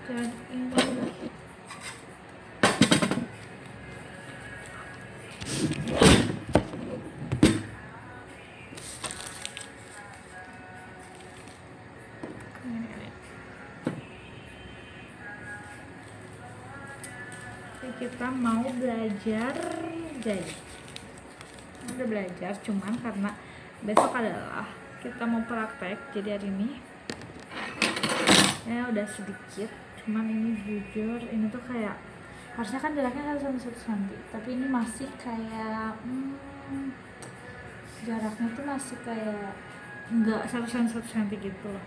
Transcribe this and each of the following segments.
dan ini kita mau belajar jadi udah belajar, cuman karena besok adalah kita mau praktek, jadi hari ini ya udah sedikit, cuman ini jujur ini tuh kayak harusnya kan jaraknya 1 cm, tapi ini masih kayak jaraknya tuh masih kayak enggak 1 cm gitu loh.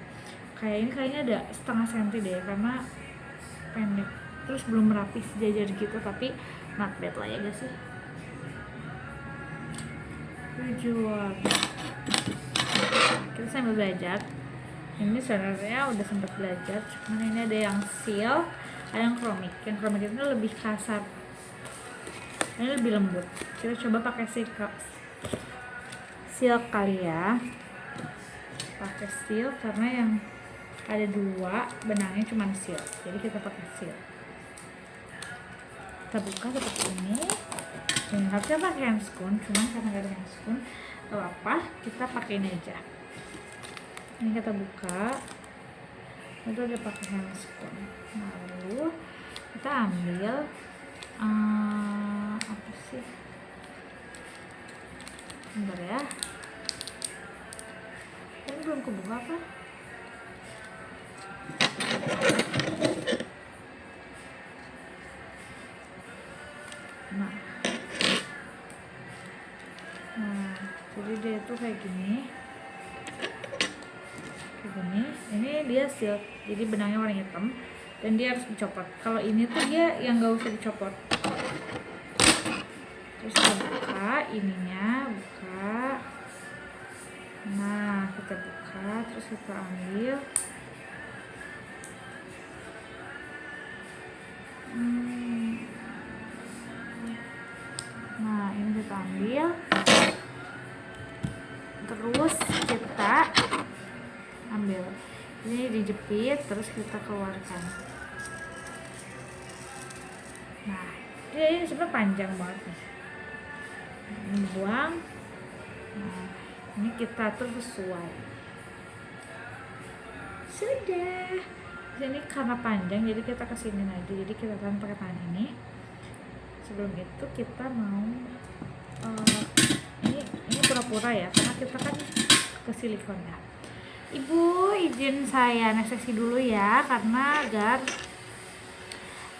Kayak ini kayaknya ada setengah senti deh karena pendek, terus belum rapi sejajar gitu, tapi not bad lah ya guys sih. Jujur kita sambil belajar. Ini sebenarnya udah sempat belajar, cuman ini ada yang seal, ada yang chromik. Yang chromik itu lebih kasar, ini lebih lembut. Kita coba pakai seal kali ya, pakai seal karena yang ada 2 benangnya cuma seal, jadi kita pakai seal. Kita buka seperti ini. Ini harusnya pakai handscoon, cuman karena gak ada handscoon gak apa-apa, kita pakai ini aja. Ini kita buka, itu udah pakai handscoon. Lalu kita ambil apa sih? Bentar ya. Ini belum kebuka apa? Nah, jadi dia tuh kayak gini. Ini dia silk, jadi benangnya warna hitam dan dia harus dicopot. Kalau ini tuh dia yang gak usah dicopot. Terus kita buka ininya, buka. Nah, kita buka, terus kita ambil. Nah, ini kita ambil. Terus kita ambil ini, dijepit, terus kita keluarkan. Nah, ini sebenarnya panjang banget nih. Ini buang. Nah, ini kita atur sesuai. Sudah. Ini karena panjang, jadi kita kesini aja. Jadi kita tahan pakai tangan ini. Sebelum itu kita mau ini pura-pura ya, karena kita kan ke silikon ya. Ibu izin saya anestesi dulu ya, karena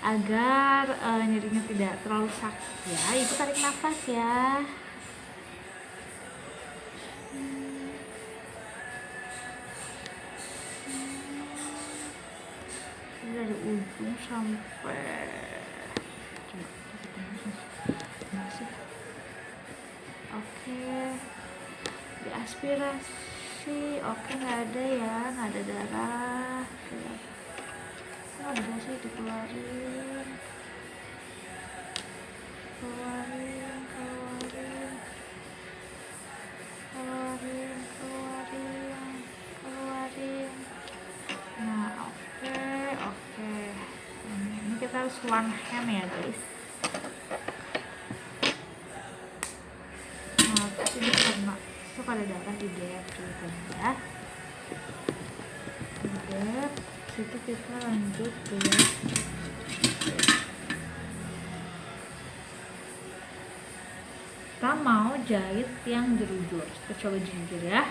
agar nyerinya tidak terlalu sakit ya. Ibu tarik nafas ya. Dari ujung sampai masih oke. Diaspirasi oke, nggak ada ya, nggak ada darah. Nggak ada sih, dikeluarin, keluarin, keluarin, keluarin, keluarin, keluarin. Nah, oke. Ini kita harus one hand ya guys. Nah, terus ini karena itu pada darah di dep ceritanya ya. Di dep, situ kita lanjut ke kita mau jahit yang jerujur. Kita coba jerujur ya.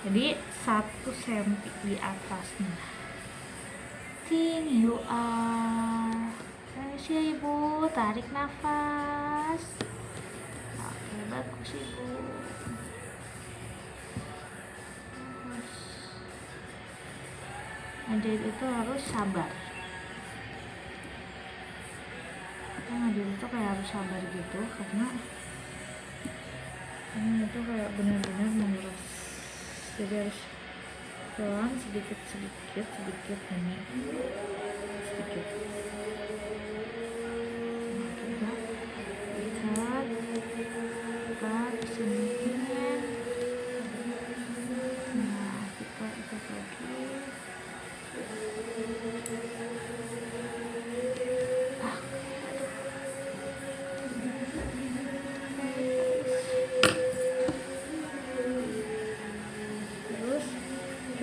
Jadi 1 cm di atasnya. Ting you are. Ya ibu, tarik nafas. Oke, bagus ibu. Bagus. Ngajahit itu harus sabar. Kita ngajahit itu kayak harus sabar gitu, karena ini itu kayak benar-benar menguras. Jadi harus pelan, sedikit ini sedikit. Ikat sini. Nah, kita ikat lagi.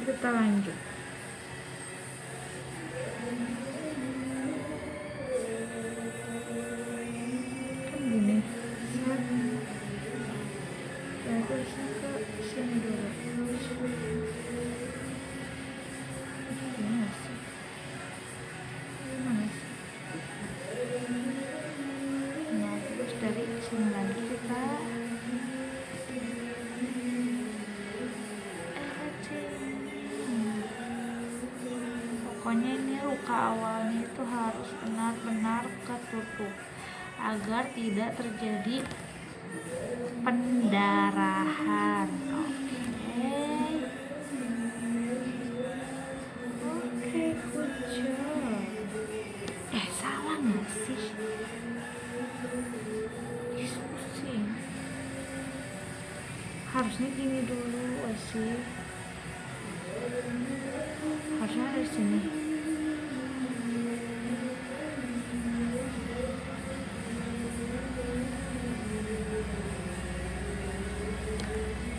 kita lanjut. Kan gini, saya terusnya ke sini dulu. Gimana sih? Nah, terus dari sini lagi kita pokoknya ini luka awalnya itu harus benar-benar ketutup agar tidak terjadi pendarahan. Oke, good job. Salah nggak sih? Pusing. Harusnya gini dulu sih. Harusnya dari sini.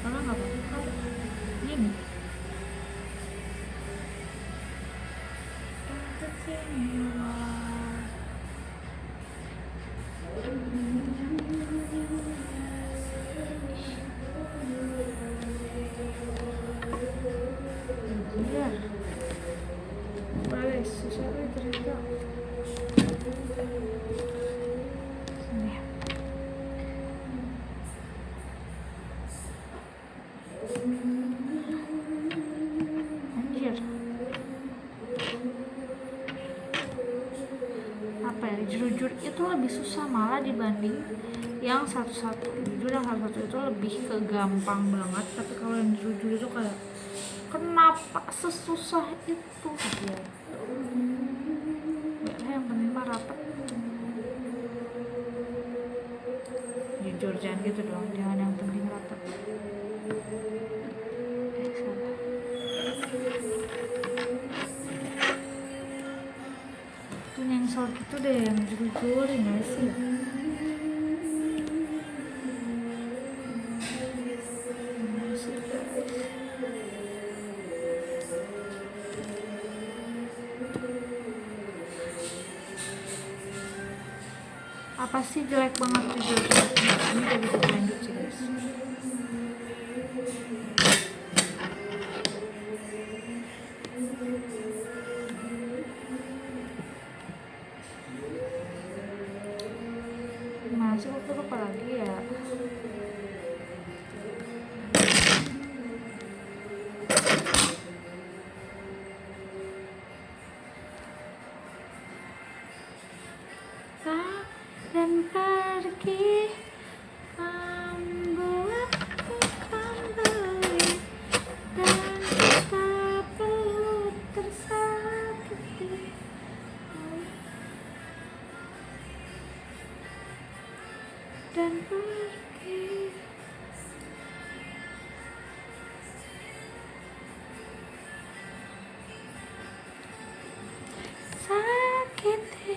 Kalau nggak apa-apa, gini. Boleh, susah ternyata. Sini. Anjir. Apa ya, jujur itu lebih susah malah dibanding yang satu-satu. Jujur yang satu-satu itu lebih kegampang banget, tapi kalau yang jujur itu kayak kenapa sesusah itu ya? Yang penting mah rapet. Jujur, jangan gitu dong, jangan yang penting rapet. Salah. Itu nyengsel gitu deh, yang jujur gak sih? Apa sih jelek banget jujur? Ini udah bisa lanjut sih guys. Masih waktu lupa lagi ya. Dan pergi membuatku kembali, dan tak perlu tersakiti. Dan pergi sakiti.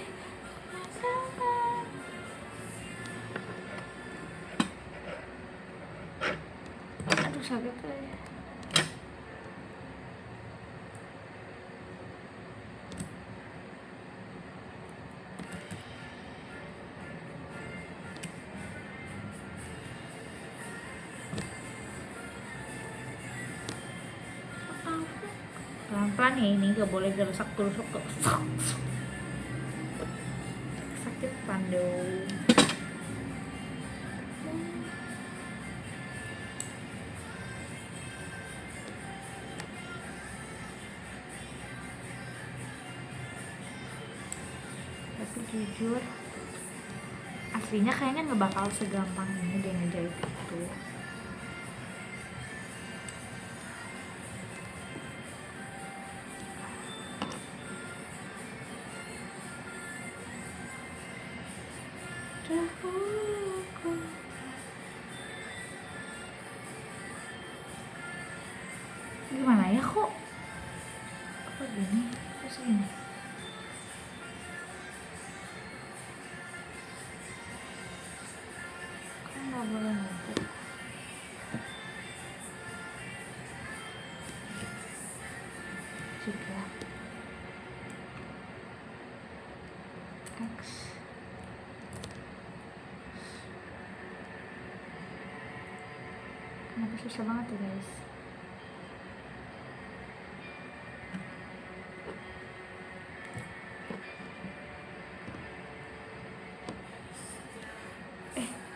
Sakit aja. Pelan-pelan ya, ini gak boleh gerusak-gerusuk kok. Sakit pando. Tapi jujur aslinya kayaknya nggak bakal segampang ini dia ngejahit itu. Gimana ya kok apa gini terus gini. Nggak boleh numpuk. juga. X. Kenapa susah banget ya guys?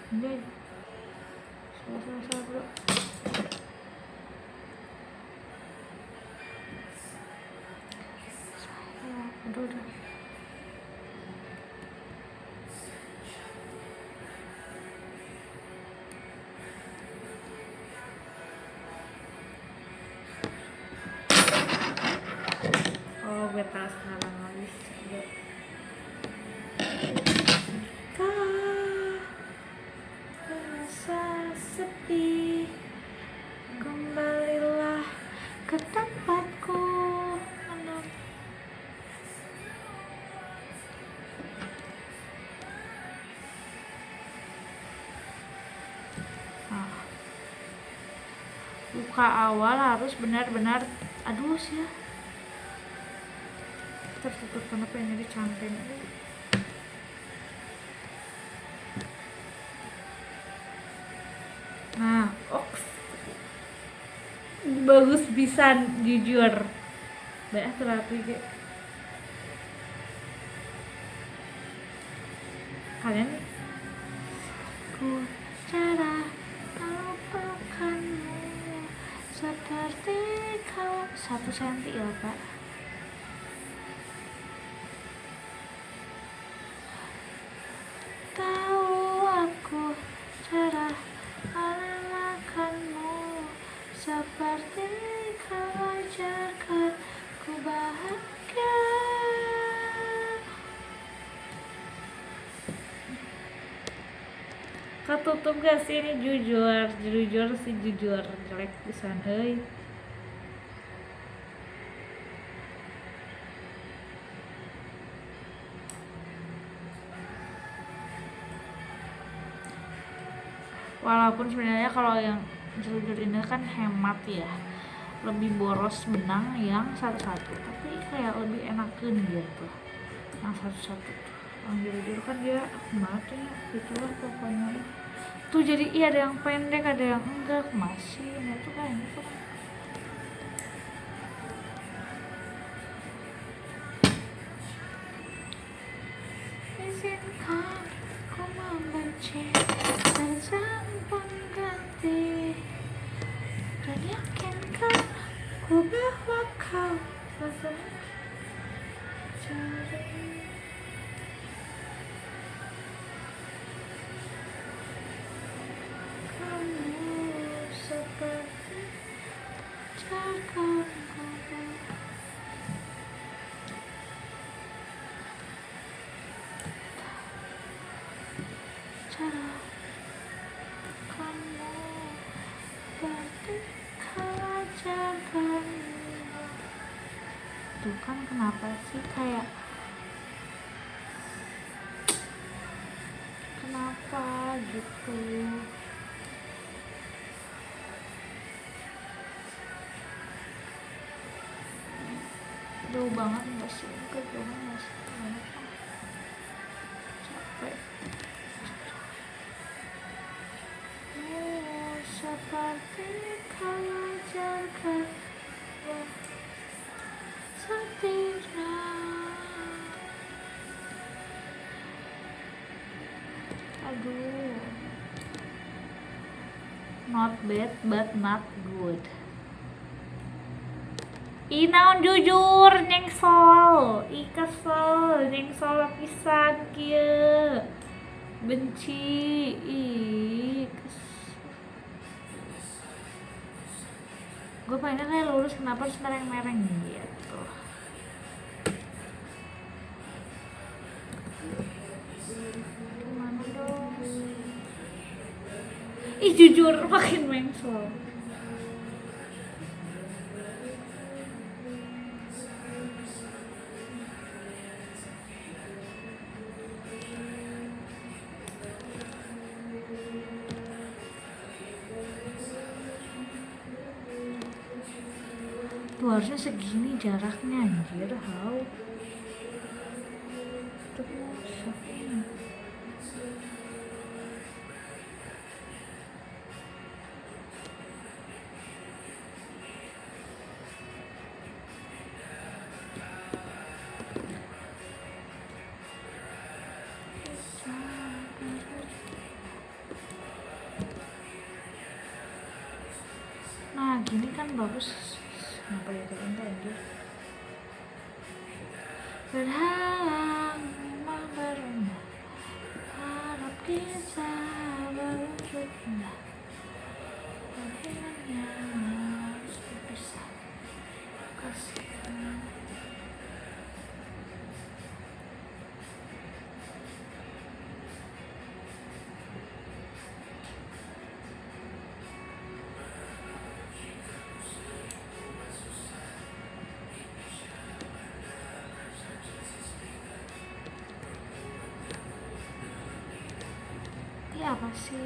Enggak. Salah bro. Udah. Oh, gue tahu sekarang habis. Rasa sepi, kembalilah ke tempatku. Buka awal harus benar-benar aduh sih ya. Tertutup kenapa ini dicangkeng. Nah, bagus bisa jujur. Baik terapi kayak kalian ku cara melupakanmu seperti kau 1 senti ya Pak. Tahu aku cara melupakanmu seperti kau ajarkan ku bahagia. Ketutup gak sih ini jujur sih jujur jelek pisan euy. Walaupun sebenarnya kalau yang jujur ini kan hemat ya, lebih boros benang yang satu-satu, tapi kayak lebih enakan gitu yang satu-satu. Yang jujur kan dia mati gitulah pokoknya tuh. Jadi iya ada yang pendek ada yang enggak masih itu kayaknya tuh. Izinkan ku membenci dan pengganti, dan yakinkan ku bahwa kau rasa cari. Seperti jaga cara kamu seperti kau jaga. Tuh kan kenapa sih kayak kenapa gitu. Jauh banget enggak sih? Jauh banget sih? Capek. Seperti kau ajarkan setia. Aduh. Not bad but not good. Naon jujur nyengsol, kesel nyengsol pisan kieu. Benci, gue pengennya kayak lurus, kenapa harus mereng-mereng gitu. Gimana dong? Jujur makin mengsel. Tuh harusnya segini jaraknya anjir, how? Tuh segini. Nah gini kan bagus. Kenapa ya tadi? Berhalang memang berubah, harap bisa berwujud indah. Bagaimana harus bisa kasih. Ini apa sih?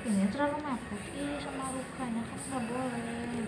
Ini terlalu mepet sama lukanya kan nggak boleh.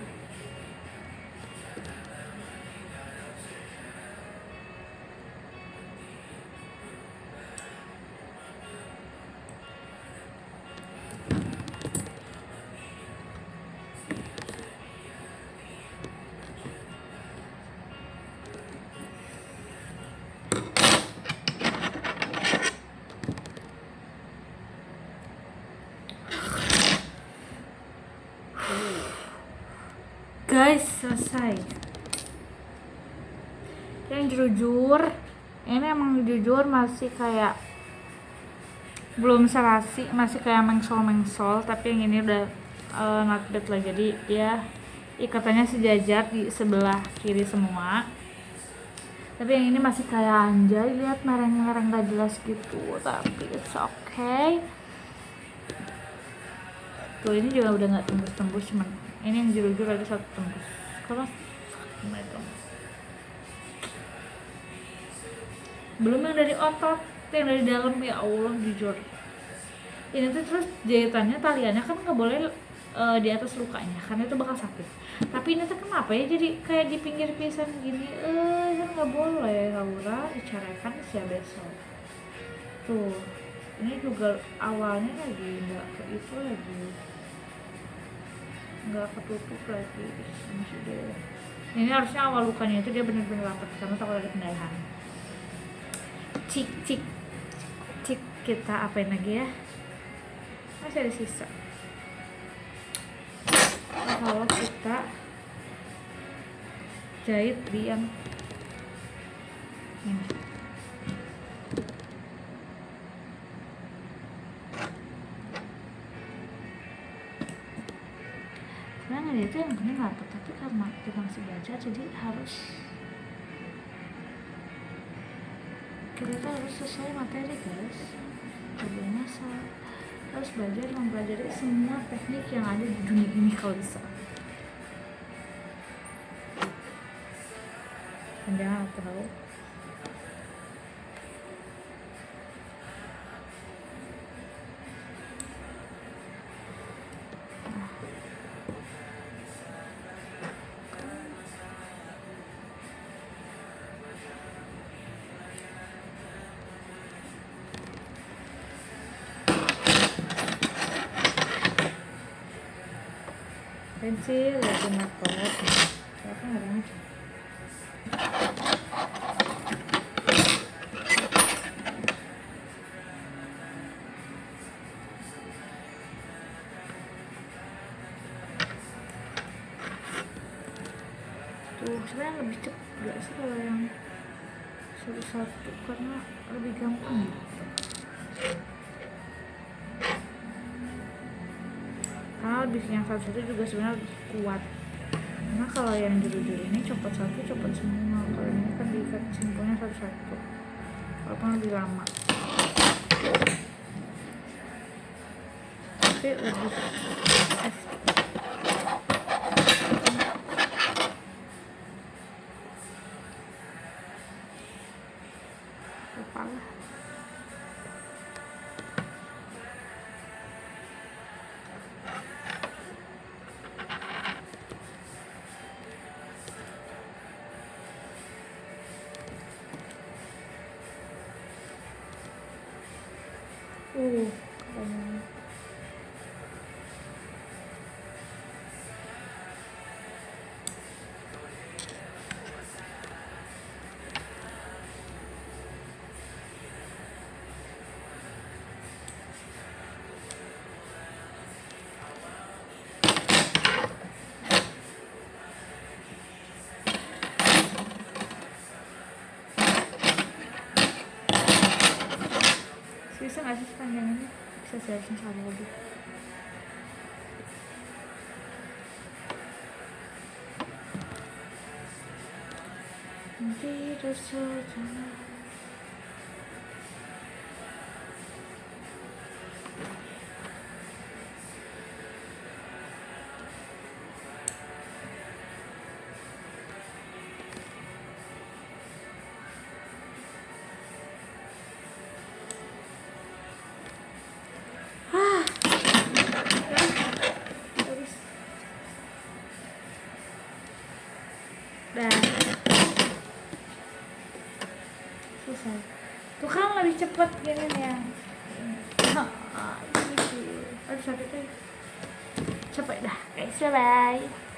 Guys, selesai. Yang jujur, ini emang jujur masih kayak belum serasi, masih kayak mengsol, tapi yang ini udah not bad lah. Jadi dia ikatannya sejajar di sebelah kiri semua. Tapi yang ini masih kayak anjay, lihat mereng-mereng gak jelas gitu, tapi it's okay. Tuh ini juga udah nggak tembus-tembus, cuman ini yang jujur lagi satu tembus. Kalau gimana dong? Belum yang dari otot, yang dari dalam, ya Allah jujur. Ini tuh terus jahitannya, taliannya kan nggak boleh di atas lukanya, karena itu bakal sakit. Tapi ini tuh kenapa ya jadi kayak di pinggir pisan gini? Kan nggak boleh, Laura diceraikan sih besok. Tuh, ini juga awalnya lagi nggak ke itu lagi. Nggak ketutup lagi masih deh. Ini harusnya awal lukanya itu dia benar-benar rapat karena takut ada pendarahan. Cik kita apain lagi ya, masih ada sisa. Kalau kita jahit di yang ini, sebenarnya dia itu yang penting rapat, tapi karena kita masih belajar jadi harus kita harus sesuai materi guys. Problemnya harus belajar mempelajari semua teknik yang ada di dunia ini kalau bisa. Dan jangan tahu pensil lagi makeup apa nggak ada aja. tuh sebenarnya lebih cepet gak sih kalau yang satu-satu karena lebih gampang gitu. Karena lebih yang satu-satu juga sebenarnya lebih kuat. Karena kalau yang judul ini copot satu copot semua, kalau ini kan diikat simpulnya satu-satu walaupun lebih lama tapi lebih kepala. Keren. Bisa nggak sih sepanjang ini? Bisa saya sekali lagi. Tidak saja. Dah selesai. Tuh kan lebih cepat gini ya. Gitu. Aduh sakit tuh. Capek dah guys, bye bye.